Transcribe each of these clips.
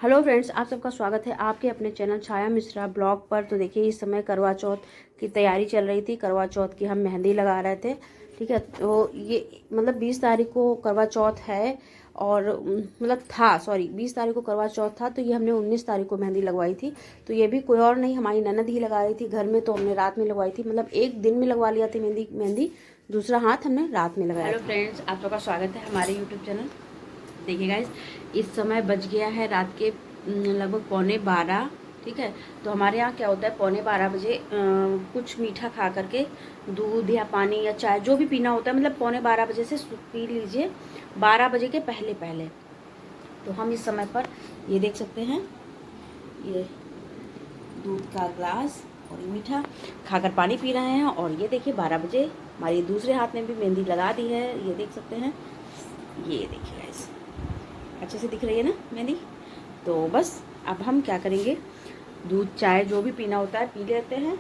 Hello friends, आप सबका स्वागत है आपके अपने चैनल छाया मिश्रा ब्लॉग पर। तो देखिए, इस समय करवा चौथ की तैयारी चल रही थी। करवा चौथ की हम मेहंदी लगा रहे थे। ठीक है, तो ये मतलब 20 तारीख को करवा चौथ है और मतलब था, सॉरी 20 तारीख को करवा चौथ था, तो ये हमने 19 तारीख को मेहंदी लगवाई थी। तो ये भी कोई और नहीं, हमारी ननद ही लगा रही थी घर में, तो हमने रात में लगवाई थी। मतलब एक दिन में लगवा लिया था मेहंदी, दूसरा हाथ हमने रात में लगाया। हेलो फ्रेंड्स, आप सबका स्वागत है हमारे यूट्यूब चैनल। देखिए गाइस, इस समय बज गया है रात के लगभग 11:15। ठीक है, तो हमारे यहाँ क्या होता है, 11:15 बजे कुछ मीठा खा करके दूध या पानी या चाय जो भी पीना होता है, मतलब 11:15 बजे से पी लीजिए, 12 बजे के पहले पहले। तो हम इस समय पर ये देख सकते हैं, ये दूध का ग्लास और ये मीठा खाकर पानी पी रहे हैं। और ये देखिए 12 बजे हमारी दूसरे हाथ में भी मेहंदी लगा दी है, ये देख सकते हैं। ये देखिए गाइस, अच्छे से दिख रही है ना मेहंदी। तो बस अब हम क्या करेंगे, दूध चाय जो भी पीना होता है पी लेते हैं।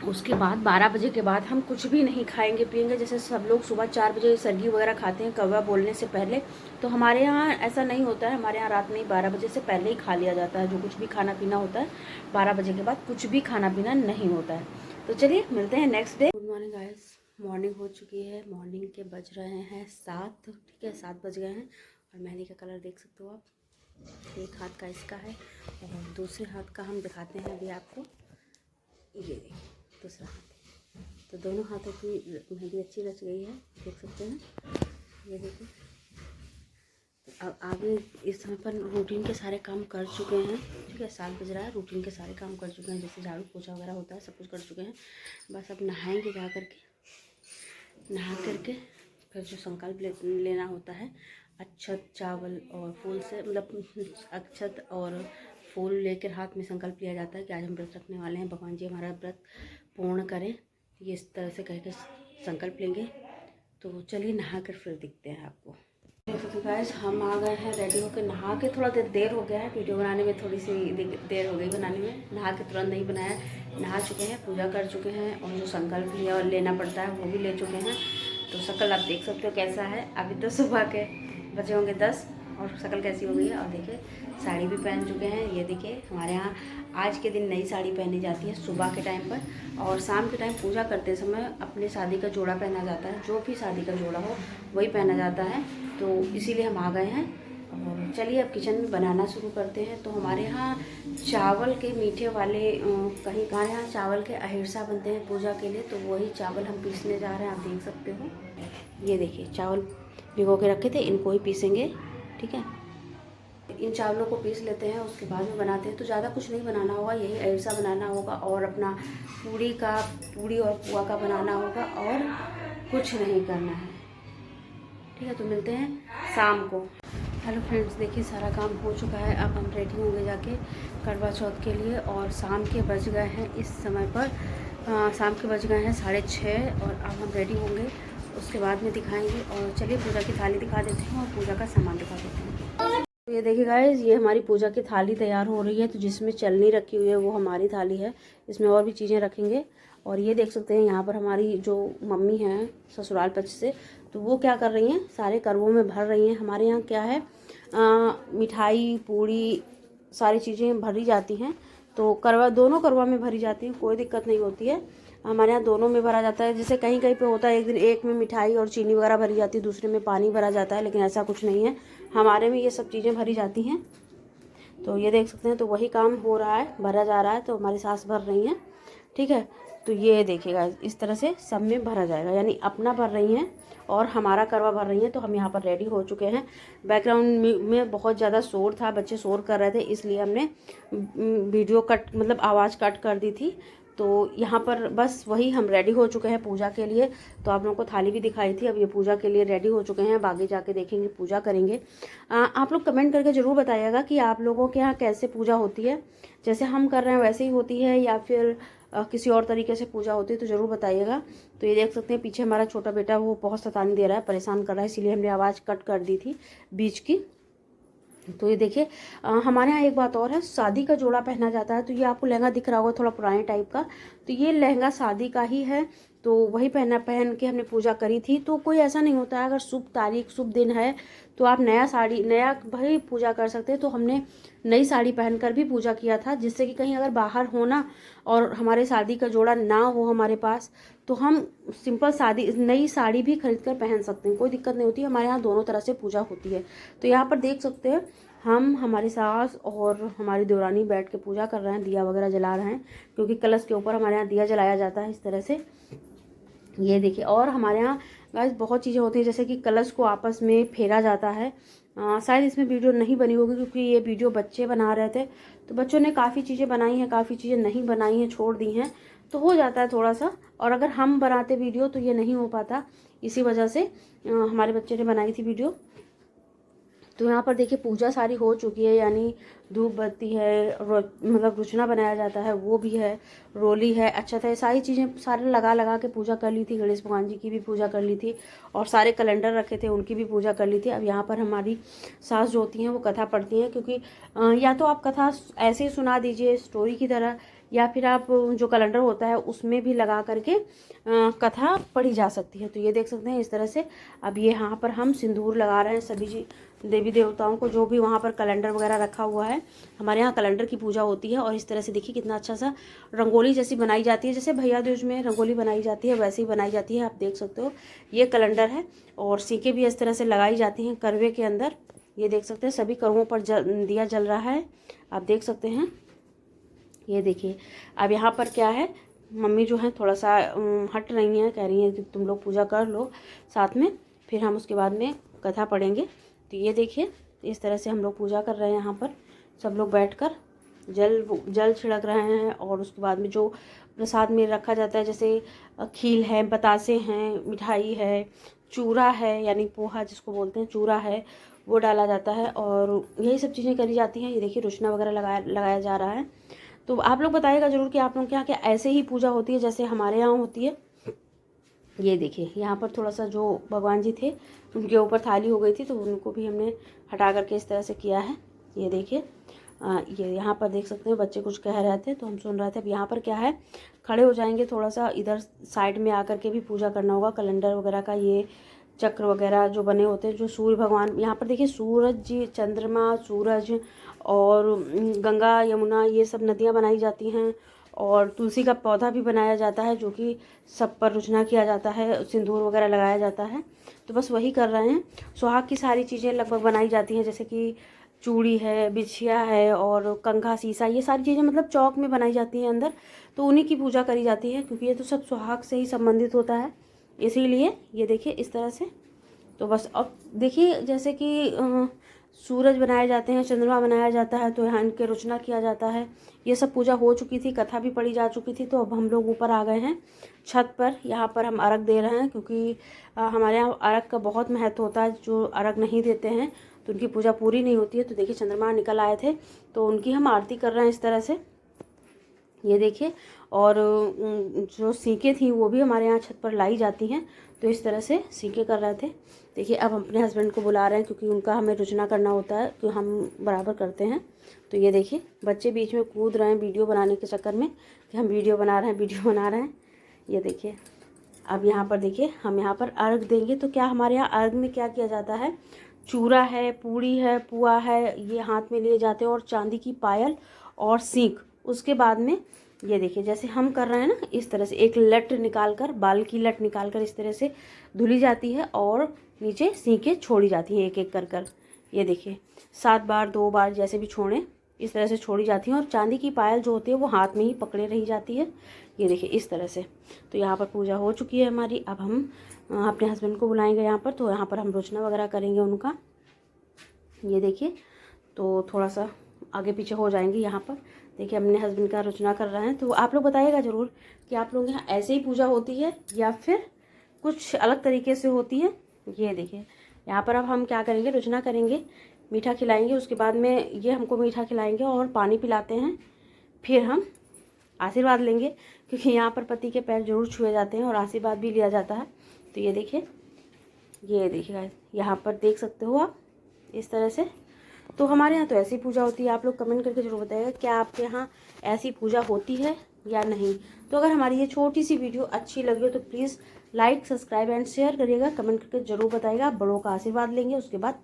उसके बाद 12 बजे के बाद हम कुछ भी नहीं खाएंगे पिएंगे। जैसे सब लोग सुबह 4 बजे सरगी वगैरह खाते हैं कौवा बोलने से पहले, तो हमारे यहाँ ऐसा नहीं होता है। हमारे यहाँ रात में 12 बजे से पहले ही खा लिया जाता है। जो कुछ भी खाना पीना होता है 12 बजे के बाद कुछ भी खाना पीना नहीं होता है। तो चलिए मिलते हैं next day. Good morning guys, morning हो चुकी है। मॉर्निंग के बज रहे हैं 7। ठीक है, 7 बज गए हैं। और मेहंदी का कलर देख सकते हो आप, एक हाथ का इसका है और दूसरे हाथ का हम दिखाते हैं अभी आपको। ये देखिए दूसरा हाथ, तो दोनों हाथों की मेहंदी अच्छी रच गई है, देख सकते हैं। ये देखिए, तो अब आगे इस समय पर रूटीन के सारे काम कर चुके हैं। ठीक है, 7 बज रहा है, रूटीन के सारे काम कर चुके हैं, जैसे झाड़ू पोछा वगैरह होता है सब कुछ कर चुके हैं। बस अब नहाएंगे, जा करके नहा करके फिर जो संकल्प लेना होता है, अक्षत चावल और फूल से, मतलब अक्षत और फूल लेकर हाथ में संकल्प लिया जाता है कि आज हम व्रत रखने वाले हैं, भगवान जी हमारा व्रत पूर्ण करें। ये इस तरह से कहकर संकल्प लेंगे। तो चलिए नहा कर फिर दिखते हैं आपको। तो गाइस, हम आ गए हैं रेडी होकर, नहा के थोड़ा देर हो गया है, वीडियो बनाने में थोड़ी सी देर हो गई बनाने में। नहा के तुरंत नहीं बनाया, नहा चुके हैं, पूजा कर चुके हैं और जो संकल्प लिया और लेना पड़ता है वो भी ले चुके हैं। तो शक्ल आप देख सकते हो कैसा है। अभी तो सुबह के बजे होंगे 10 और शक्ल कैसी हो गई है। और देखिए साड़ी भी पहन चुके हैं। ये देखिए, हमारे यहाँ आज के दिन नई साड़ी पहनी जाती है सुबह के टाइम पर, और शाम के टाइम पूजा करते समय अपने शादी का जोड़ा पहना जाता है। जो भी शादी का जोड़ा हो वही पहना जाता है। तो इसीलिए हम आ गए हैं और चलिए अब किचन में बनाना शुरू करते हैं। तो हमारे यहाँ चावल के मीठे वाले कहीं कहाँ यहाँ चावल के अहिरसा बनते हैं पूजा के लिए, तो वही चावल हम पीसने जा रहे हैं। आप देख सकते हो, ये देखिए चावल भिगो के रखे थे, इनको ही पीसेंगे। ठीक है, इन चावलों को पीस लेते हैं, उसके बाद में बनाते हैं। तो ज़्यादा कुछ नहीं बनाना होगा, यही अहिरसा बनाना होगा और अपना पूड़ी और पुआ का बनाना होगा, और कुछ नहीं करना है। ठीक है, तो मिलते हैं शाम को। हेलो फ्रेंड्स, देखिए सारा काम हो चुका है। अब हम रेडी होंगे जाके करवा चौथ के लिए, और शाम के बज गए हैं इस समय पर, शाम के बज गए हैं 6:30। और अब हम रेडी होंगे, उसके बाद में दिखाएंगे। और चलिए पूजा की थाली दिखा देती हूँ और पूजा का सामान दिखा देती हूँ। तो ये देखिए गाइस, ये हमारी पूजा की थाली तैयार हो रही है। तो जिसमें चलनी रखी हुई है वो हमारी थाली है, इसमें और भी चीज़ें रखेंगे। और ये देख सकते हैं यहाँ पर हमारी जो मम्मी हैं ससुराल पक्ष से, तो वो क्या कर रही हैं, सारे करवों में भर रही हैं। हमारे यहाँ क्या है, मिठाई पूड़ी सारी चीज़ें भरी जाती हैं। तो करवा दोनों करवा में भरी जाती हैं, कोई दिक्कत नहीं होती है। हमारे यहाँ दोनों में भरा जाता है। जैसे कहीं कहीं पे होता है, एक दिन एक में मिठाई और चीनी वगैरह भरी जाती है, दूसरे में पानी भरा जाता है, लेकिन ऐसा कुछ नहीं है, हमारे में ये सब चीज़ें भरी जाती हैं। तो ये देख सकते हैं, तो वही काम हो रहा है, भरा जा रहा है। तो हमारी सास भर रही हैं। ठीक है, तो ये देखिएगा इस तरह से सब में भरा जाएगा, यानी अपना भर रही हैं और हमारा करवा भर रही हैं। तो हम यहाँ पर रेडी हो चुके हैं। बैकग्राउंड में बहुत ज़्यादा शोर था, बच्चे शोर कर रहे थे, इसलिए हमने वीडियो कट, मतलब आवाज़ कट कर दी थी। तो यहाँ पर बस वही हम रेडी हो चुके हैं पूजा के लिए। तो आप लोगों को थाली भी दिखाई थी, अब ये पूजा के लिए रेडी हो चुके हैं। अब आगे जाके देखेंगे, पूजा करेंगे। आप लोग कमेंट करके ज़रूर बताइएगा कि आप लोगों के यहाँ कैसे पूजा होती है, जैसे हम कर रहे हैं वैसे ही होती है या फिर किसी और तरीके से पूजा होती है, तो ज़रूर बताइएगा। तो ये देख सकते हैं पीछे हमारा छोटा बेटा, वो बहुत सताने दे रहा है, परेशान कर रहा है, इसीलिए हमने आवाज़ कट कर दी थी बीच की। तो ये देखिए, हमारे यहाँ एक बात और है, शादी का जोड़ा पहना जाता है। तो ये आपको लहंगा दिख रहा होगा थोड़ा पुराने टाइप का, तो ये लहंगा शादी का ही है, तो वही पहन के हमने पूजा करी थी। तो कोई ऐसा नहीं होता है, अगर शुभ तारीख शुभ दिन है तो आप नया भाई पूजा कर सकते हैं। तो हमने नई साड़ी पहनकर भी पूजा किया था, जिससे कि कहीं अगर बाहर होना और हमारे शादी का जोड़ा ना हो हमारे पास, तो हम सिंपल नई साड़ी भी खरीद कर पहन सकते हैं, कोई दिक्कत नहीं होती। हमारे यहाँ दोनों तरह से पूजा होती है। तो यहाँ पर देख सकते हैं हम, हमारी सास और हमारी देवरानी बैठ के पूजा कर रहे हैं, दिया वगैरह जला रहे हैं, क्योंकि कलश के ऊपर हमारे यहाँ दिया जलाया जाता है इस तरह से। ये देखिए, और हमारे यहाँ गाइस बहुत चीज़ें होती हैं, जैसे कि कलश को आपस में फेरा जाता है। शायद इसमें वीडियो नहीं बनी होगी, क्योंकि ये वीडियो बच्चे बना रहे थे, तो बच्चों ने काफ़ी चीज़ें बनाई हैं, काफ़ी चीज़ें नहीं बनाई हैं, छोड़ दी हैं, तो हो जाता है थोड़ा सा। और अगर हम बनाते वीडियो तो ये नहीं हो पाता, इसी वजह से हमारे बच्चे ने बनाई थी वीडियो। तो यहाँ पर देखिए पूजा सारी हो चुकी है, यानी धूप बत्ती है, मतलब रुचना बनाया जाता है वो भी है, रोली है, अच्छा था, सारी चीज़ें सारे लगा के पूजा कर ली थी। गणेश भगवान जी की भी पूजा कर ली थी, और सारे कैलेंडर रखे थे उनकी भी पूजा कर ली थी। अब यहाँ पर हमारी सास जो होती हैं वो कथा पढ़ती हैं, क्योंकि या तो आप कथा ऐसे ही सुना दीजिए स्टोरी की तरह, या फिर आप जो कैलेंडर होता है उसमें भी लगा करके कथा पढ़ी जा सकती है। तो ये देख सकते हैं इस तरह से। अब ये यहाँ पर हम सिंदूर लगा रहे हैं सभी देवी देवताओं को, जो भी वहाँ पर कैलेंडर वगैरह रखा हुआ है। हमारे यहाँ कैलेंडर की पूजा होती है, और इस तरह से देखिए कितना अच्छा सा रंगोली जैसी बनाई जाती है, जैसे भैया दूज में रंगोली बनाई जाती है वैसे ही बनाई जाती है। आप देख सकते हो ये कैलेंडर है, और सीके भी इस तरह से लगाई जाती हैं करवे के अंदर। ये देख सकते हैं सभी करवों पर दिया जल रहा है, आप देख सकते हैं। ये देखिए, अब यहाँ पर क्या है, मम्मी जो है थोड़ा सा हट रही हैं, कह रही हैं कि तुम लोग पूजा कर लो साथ में, फिर हम उसके बाद में कथा पढ़ेंगे। तो ये देखिए इस तरह से हम लोग पूजा कर रहे हैं, यहाँ पर सब लोग बैठकर जल छिड़क रहे हैं। और उसके बाद में जो प्रसाद में रखा जाता है, जैसे खील है, बतासे हैं, मिठाई है, चूरा है, यानी पोहा जिसको बोलते हैं, चूरा है, वो डाला जाता है, और यही सब चीज़ें करी जाती हैं। ये देखिए रुचना वगैरह लगाया जा रहा है। तो आप लोग बताइएगा ज़रूर कि आप लोग के यहाँ क्या ऐसे ही पूजा होती है जैसे हमारे यहाँ होती है। ये देखिए यहाँ पर थोड़ा सा जो भगवान जी थे उनके ऊपर थाली हो गई थी, तो उनको भी हमने हटा करके इस तरह से किया है। ये देखिए ये यहाँ पर देख सकते हैं बच्चे कुछ कह रहे थे तो हम सुन रहे थे। अब यहाँ पर क्या है, खड़े हो जाएंगे, थोड़ा सा इधर साइड में आकर के भी पूजा करना होगा। कैलेंडर वगैरह का ये चक्र वगैरह जो बने होते हैं, जो सूर्य भगवान, यहाँ पर देखिए सूरज जी, चंद्रमा, सूरज और गंगा यमुना ये सब नदियाँ बनाई जाती हैं, और तुलसी का पौधा भी बनाया जाता है, जो कि सब पर रुचना किया जाता है, सिंदूर वगैरह लगाया जाता है। तो बस वही कर रहे हैं। सुहाग की सारी चीज़ें लगभग बनाई जाती हैं, जैसे कि चूड़ी है, बिछिया है, और कंघा, शीशा, ये सारी चीज़ें मतलब चौक में बनाई जाती हैं अंदर, तो उन्हीं की पूजा करी जाती है, क्योंकि ये तो सब सुहाग से ही संबंधित होता है, इसीलिए। ये देखिए इस तरह से। तो बस अब देखिए जैसे कि सूरज बनाए जाते हैं, चंद्रमा बनाया जाता है, तो यहाँ इनके रुचना किया जाता है। ये सब पूजा हो चुकी थी, कथा भी पढ़ी जा चुकी थी। तो अब हम लोग ऊपर आ गए हैं छत पर, यहाँ पर हम अर्घ दे रहे हैं, क्योंकि हमारे यहाँ अर्घ का बहुत महत्व होता है। जो अर्घ नहीं देते हैं तो उनकी पूजा पूरी नहीं होती है। तो देखिए चंद्रमा निकल आए थे, तो उनकी हम आरती कर रहे हैं इस तरह से। ये देखिए, और जो सीके थी वो भी हमारे यहाँ छत पर लाई जाती हैं, तो इस तरह से सीके कर रहे थे। देखिए अब हम अपने हस्बैंड को बुला रहे हैं, क्योंकि उनका हमें रुचना करना होता है, क्योंकि हम बराबर करते हैं। तो ये देखिए बच्चे बीच में कूद रहे हैं वीडियो बनाने के चक्कर में, कि हम वीडियो बना रहे हैं। ये देखिए अब यहाँ पर देखिए हम यहाँ पर अर्घ देंगे। तो क्या हमारे यहाँ अर्घ में क्या किया जाता है, चूरा है, पूड़ी है, पुआ है, ये हाथ में लिए जाते हैं, और चांदी की पायल और सीख। उसके बाद में ये देखिए जैसे हम कर रहे हैं ना, इस तरह से एक लट निकाल कर, बाल की लट निकाल कर इस तरह से धुली जाती है, और नीचे सीखें छोड़ी जाती हैं एक एक कर कर। ये देखिए 7 बार 2 बार जैसे भी छोड़ें, इस तरह से छोड़ी जाती हैं, और चांदी की पायल जो होती है वो हाथ में ही पकड़े रही जाती है। ये देखिए इस तरह से। तो यहाँ पर पूजा हो चुकी है हमारी। अब हम अपने हस्बैंड को बुलाएंगे यहाँ पर, तो यहाँ पर हम रुचना वगैरह करेंगे उनका। ये देखिए तो थोड़ा सा आगे पीछे हो जाएंगे यहाँ पर। देखिए अपने हस्बैंड का रुचना कर रहे हैं। तो आप लोग बताइएगा ज़रूर कि आप लोग यहाँ ऐसे ही पूजा होती है या फिर कुछ अलग तरीके से होती है। ये देखिए यहाँ पर अब हम क्या करेंगे, रुचना करेंगे, मीठा खिलाएंगे, उसके बाद में ये हमको मीठा खिलाएंगे और पानी पिलाते हैं, फिर हम आशीर्वाद लेंगे, क्योंकि यहाँ पर पति के पैर जरूर छुए जाते हैं और आशीर्वाद भी लिया जाता है। तो ये देखिए यहाँ पर देख सकते हो आप इस तरह से। तो हमारे यहाँ तो ऐसी पूजा होती है। आप लोग कमेंट करके जरूर बताइएगा क्या आपके यहाँ ऐसी पूजा होती है या नहीं। तो अगर हमारी ये छोटी सी वीडियो अच्छी लगी हो तो please like, subscribe and share करिएगा। कमेंट करके ज़रूर बताइएगा। आप बड़ों का आशीर्वाद लेंगे, उसके बाद